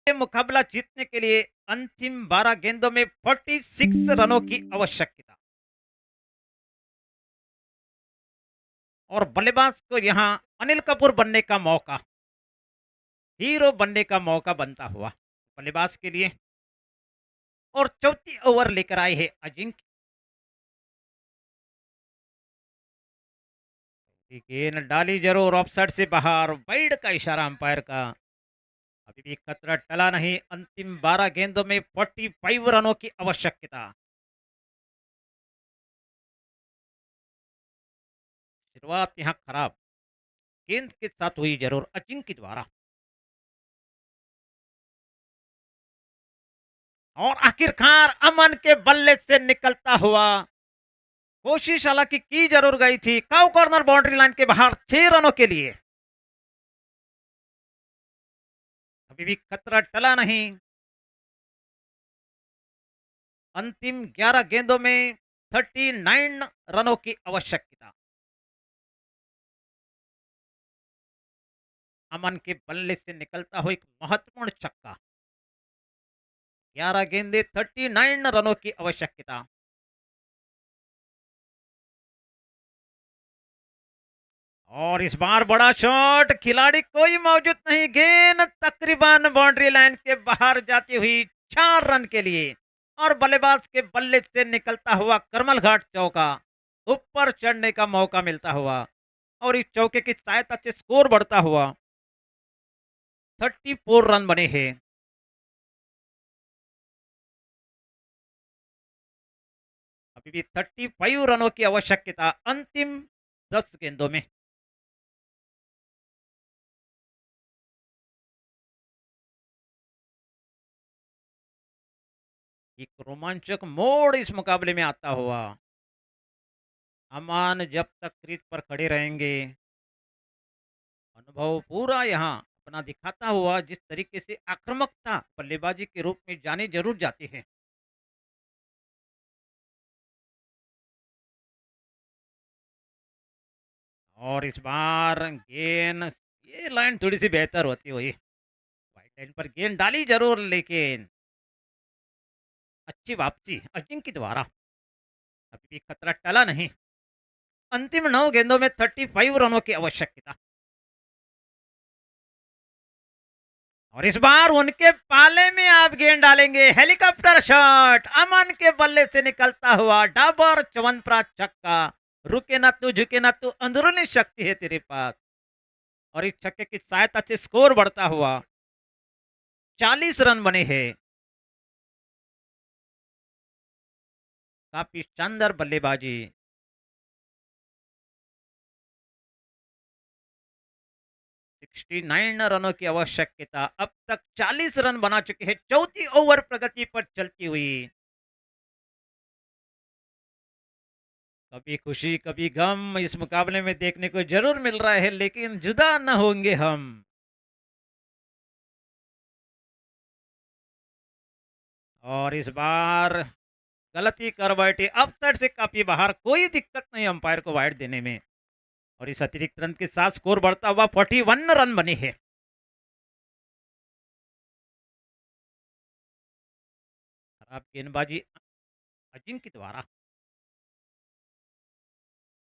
ये मुकाबला जीतने के लिए अंतिम 12 गेंदों में 46 रनों की आवश्यकता। और बल्लेबाज को यहां अनिल कपूर बनने का मौका, हीरो बनने का मौका बनता हुआ बल्लेबाज के लिए। और चौथी ओवर लेकर आए हैं अजिंक्य। गेंद डाली जरूर, ऑफसाइड से बाहर, वाइड का इशारा अंपायर का। अभी भी खतरा टला नहीं, अंतिम 12 गेंदों में 45 रनों की आवश्यकता। शुरुआत यहां खराब गेंद के साथ हुई जरूर अजिंक्य द्वारा। और आखिरकार अमन के बल्ले से निकलता हुआ, कोशिश हालांकि की जरूर गई थी, काउ कॉर्नर बाउंड्री लाइन के बाहर 6 रनों के लिए। अभी भी खतरा टला नहीं, अंतिम 11 गेंदों में 39 रनों की आवश्यकता। अमन के बल्ले से निकलता हुआ एक महत्वपूर्ण छक्का। 11 गेंदे 39 रनों की आवश्यकता। और इस बार बड़ा शॉट, खिलाड़ी कोई मौजूद नहीं, गेंद तकरीबन बाउंड्री लाइन के बाहर जाती हुई 4 रन के लिए। और बल्लेबाज के बल्ले से निकलता हुआ करमल घाट चौका, ऊपर चढ़ने का मौका मिलता हुआ। और इस चौके की सहायता से स्कोर बढ़ता हुआ 34 रन बने हैं। अभी भी 35 रनों की आवश्यकता अंतिम 10 गेंदों में। एक रोमांचक मोड़ इस मुकाबले में आता हुआ। अमान जब तक क्रीज पर खड़े रहेंगे, अनुभव पूरा यहाँ अपना दिखाता हुआ, जिस तरीके से आक्रामकता बल्लेबाजी के रूप में जाने जरूर जाती है। और इस बार गेंद, ये लाइन थोड़ी सी बेहतर होती हुई, वाइड लाइन पर गेंद डाली जरूर, लेकिन अच्छी वापसी अजिंक्य द्वारा। अभी भी खतरा टला नहीं, अंतिम 9 गेंदों में 35 रनों की आवश्यकता। और इस बार उनके पाले में आप गेंद डालेंगे, हेलीकॉप्टर शॉट, अमन के बल्ले से निकलता हुआ डाबर च्यवनप्राश छक्का। रुके ना तू झुके ना तू, अंदरूनी शक्ति है तेरे पास। और इस छक्के की सहायता से स्कोर बढ़ता हुआ 40 रन बने हैं। काफी शानदार बल्लेबाजी। 69 रनों की आवश्यकता, अब तक 40 रन बना चुके हैं, चौथी ओवर प्रगति पर चलती हुई। कभी खुशी कभी गम इस मुकाबले में देखने को जरूर मिल रहा है, लेकिन जुदा न होंगे हम। और इस बार गलती कर बैठे, अपसाइड से काफी बाहर, कोई दिक्कत नहीं अंपायर को वाइड देने में। और इस अतिरिक्त रन के साथ स्कोर बढ़ता हुआ 41 रन बने हैं। खराब गेंदबाजी अजिंक्य द्वारा।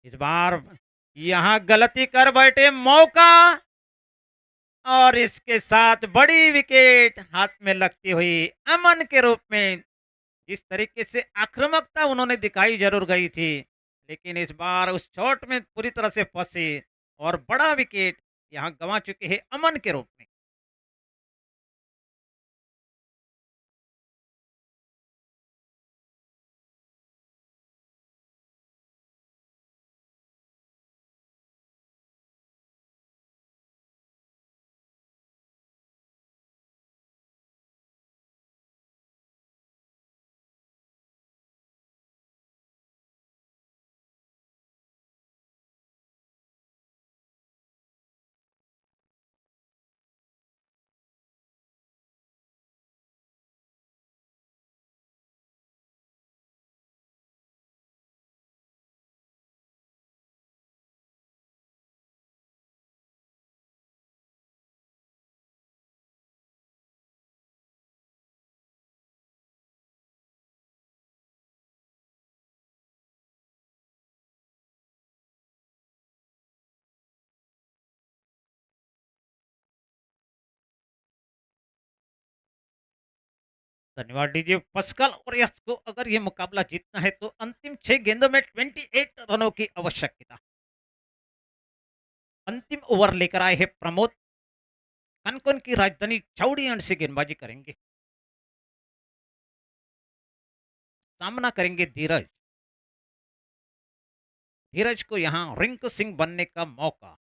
इस बार यहां गलती कर बैठे, मौका और इसके साथ बड़ी विकेट हाथ में लगती हुई अमन के रूप में। जिस तरीके से आक्रामकता उन्होंने दिखाई जरूर गई थी, लेकिन इस बार उस शॉट में पूरी तरह से फंसे और बड़ा विकेट यहाँ गंवा चुके हैं अमन के रूप में। धन्यवाद दीजिए पस्कल और यश को। अगर ये मुकाबला जीतना है तो अंतिम 6 गेंदों में 28 रनों की आवश्यकता। अंतिम ओवर लेकर आए हैं प्रमोद। कनकन की राजधानी चौड़ीगढ़ से गेंदबाजी करेंगे। सामना करेंगे धीरज। धीरज को यहां रिंकू सिंह बनने का मौका।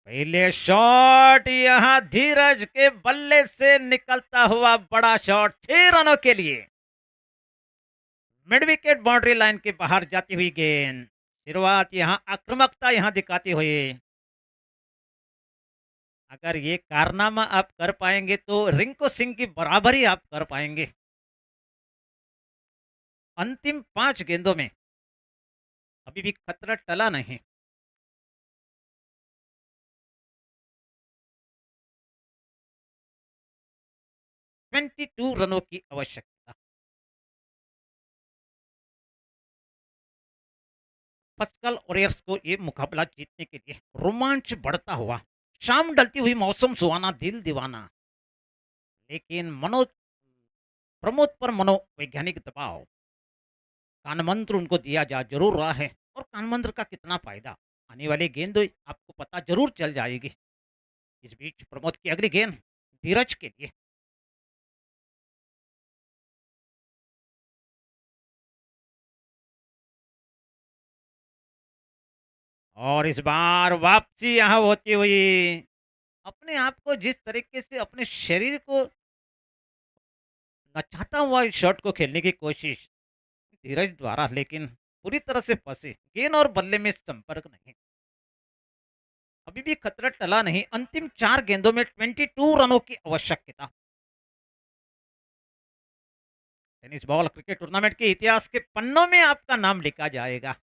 पहले शॉट यहां धीरज के बल्ले से निकलता हुआ बड़ा शॉट 6 रनों के लिए। मिड विकेट बाउंड्री लाइन के बाहर जाती हुई गेंद। शुरुआत यहां आक्रामकता यहां दिखाती हुई। अगर ये कारनामा आप कर पाएंगे तो रिंकू सिंह की बराबरी आप कर पाएंगे। अंतिम 5 गेंदों में अभी भी खतरा टला नहीं। ट्वेंटी 22 रनों की आवश्यकता। पस्कल वॉरियर्स को ये मुकाबला जीतने के लिए रोमांच बढ़ता हुआ। शाम ढलती हुई मौसम सुहाना दिल दीवाना। लेकिन मनोज प्रमोद पर मनोवैज्ञानिक दबाव। कानमंत्र उनको दिया जा जरूर रहा है और कानमंत्र का कितना फायदा आने वाली गेंद आपको पता जरूर चल जाएगी। इस बीच प्रमोद की अगली गेंद धीरज के लिए। और इस बार वापसी यहां होती हुई। अपने आप को जिस तरीके से अपने शरीर को नचाता हुआ इस शॉट को खेलने की कोशिश धीरज द्वारा, लेकिन पूरी तरह से फंसे। गेंद और बल्ले में संपर्क नहीं। अभी भी खतरा टला नहीं। अंतिम 4 गेंदों में 22 रनों की आवश्यकता। टेनिस बॉल क्रिकेट टूर्नामेंट के इतिहास के पन्नों में आपका नाम लिखा जाएगा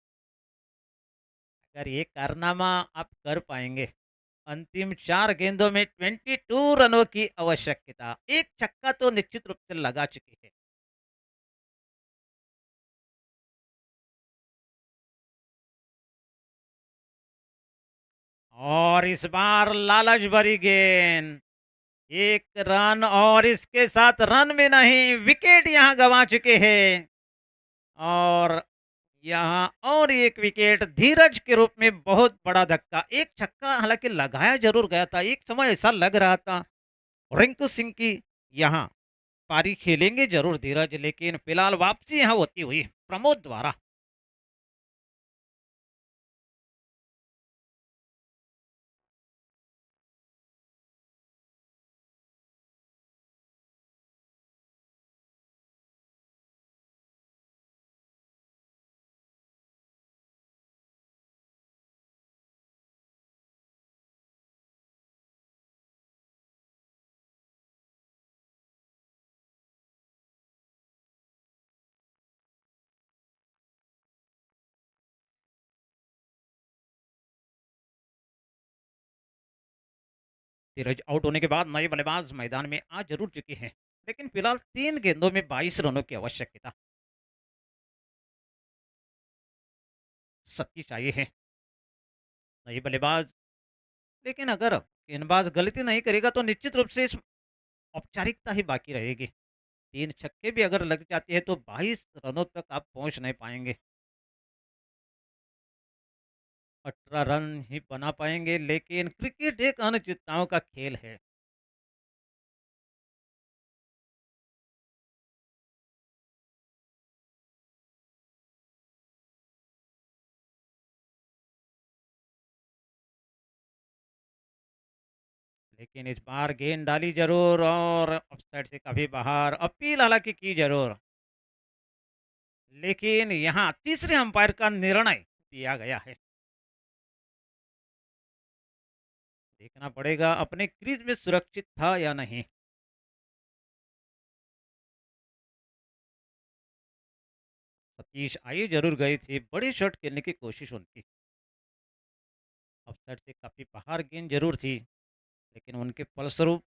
अगर ये कारनामा आप कर पाएंगे। अंतिम 4 गेंदों में 22 रनों की आवश्यकता। एक छक्का तो निश्चित रूप से लगा चुके हैं। और इस बार लालच भरी गेंद। 1 रन और इसके साथ रन में नहीं विकेट यहां गंवा चुके हैं। और यहाँ और एक विकेट धीरज के रूप में। बहुत बड़ा धक्का। एक छक्का हालांकि लगाया जरूर गया था। एक समय ऐसा लग रहा था रिंकू सिंह की यहाँ पारी खेलेंगे जरूर धीरज, लेकिन फिलहाल वापसी यहाँ होती हुई प्रमोद द्वारा। धीरज आउट होने के बाद नए बल्लेबाज मैदान में आ जरूर चुके हैं, लेकिन फिलहाल 3 गेंदों में 22 रनों की आवश्यकता। सत्ती चाहिए है। नहीं बल्लेबाज, लेकिन अगर गेंदबाज गलती नहीं करेगा तो निश्चित रूप से इस औपचारिकता ही बाकी रहेगी। 3 छक्के भी अगर लग जाते हैं तो 22 रनों तक आप पहुँच नहीं पाएँगे। 18 रन ही बना पाएँगे, लेकिन क्रिकेट एक अनिश्चितताओं का खेल है। लेकिन इस बार गेंद डाली ज़रूर और ऑफसाइड से काफ़ी बाहर, अपील हालाँकि की ज़रूर। लेकिन यहाँ तीसरे अंपायर का निर्णय दिया गया है। देखना पड़ेगा अपने क्रीज में सुरक्षित था या नहीं। सतीश आई जरूर गई थी, बड़ी शॉट खेलने की कोशिश उनकी। ऑफसाइड से काफ़ी बाहर गेंद जरूर थी, लेकिन उनके फलस्वरूप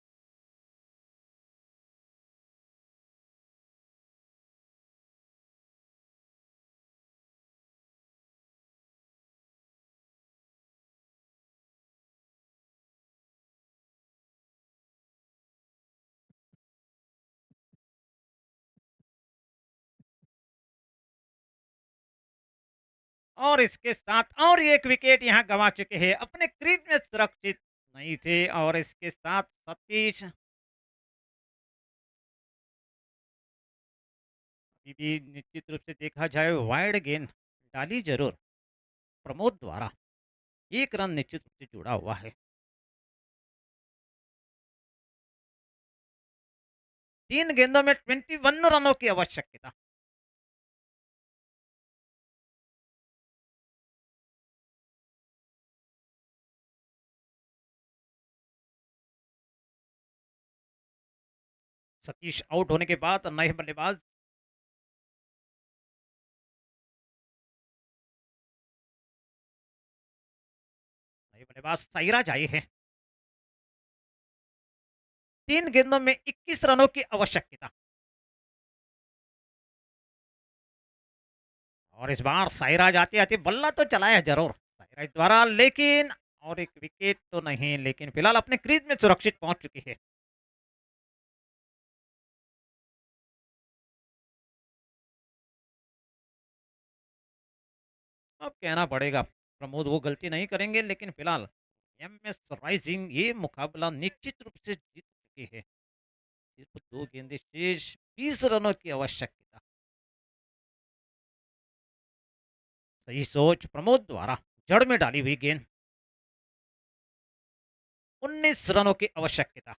और इसके साथ और एक विकेट यहाँ गंवा चुके हैं, अपने क्रीज में सुरक्षित नहीं थे और इसके साथ सतीश अभी भी निश्चित रूप से देखा जाए वाइड गेंद डाली जरूर प्रमोद द्वारा। एक रन निश्चित रूप से जुड़ा हुआ है। 3 गेंदों में 21 रनों की आवश्यकता। सतीश आउट होने के बाद नए बल्लेबाज साइराज आए हैं। 3 गेंदों में 21 रनों की आवश्यकता और इस बार साइराज आते आते बल्ला तो चलाया जरूर साइराज द्वारा, लेकिन और एक विकेट तो नहीं, लेकिन फिलहाल अपने क्रीज में सुरक्षित पहुंच चुकी है। अब कहना पड़ेगा प्रमोद वो गलती नहीं करेंगे, लेकिन फिलहाल एमएस राइजिंग ये मुकाबला निश्चित रूप से जीत चुकी है। सिर्फ 2 गेंदें शेष, 20 रनों की आवश्यकता। सही सोच प्रमोद द्वारा, जड़ में डाली हुई गेंद। 19 रनों की आवश्यकता।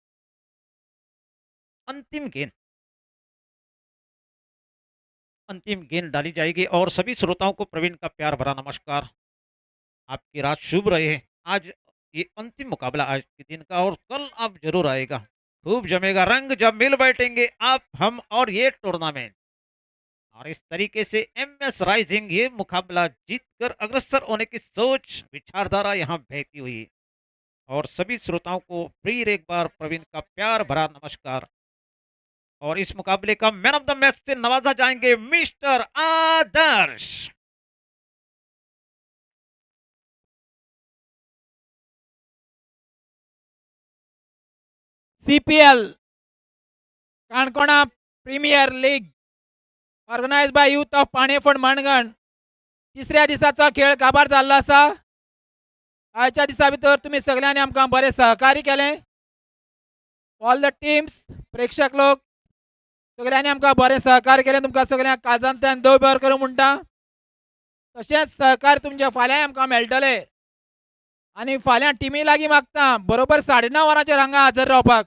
अंतिम गेंद, अंतिम गेंद डाली जाएगी और सभी श्रोताओं को प्रवीण का प्यार भरा नमस्कार। आपकी रात शुभ रहे। आज ये अंतिम मुकाबला आज के दिन का, और कल आप जरूर आएगा। खूब जमेगा रंग जब मिल बैठेंगे आप हम और ये टूर्नामेंट। और इस तरीके से एमएस राइजिंग ये मुकाबला जीतकर अग्रसर होने की सोच विचारधारा यहाँ बहती हुई। और सभी श्रोताओं को फिर एक बार प्रवीण का प्यार भरा नमस्कार। और इस मुकाबले का मैन ऑफ द मैच से नवाजा जाएंगे mister Adarsh. CPL Canacona premier league organised by youth of Panefond Managan तिसऱ्या दिसाचो खेळ काबार जाल्लो आसा। आयच्या दिसा भितर तुमी सगळ्यांनी आमकां बरें सहकार्य केलें। ऑल द टीम्स, प्रेक्षक लोक सगळ्यांनी आमकां बरें सहकार्य केलें। तुमकां सगळ्यांक काळजांतल्यान देव बरें करूं म्हणटा। तशेंच सहकार्य तुमचें फाल्यां आमकां मेळटलें। आनी फाल्यां टिमी लागीं मागता बरोबर 9:30 वरांचेर हांगा हजर रावपाक।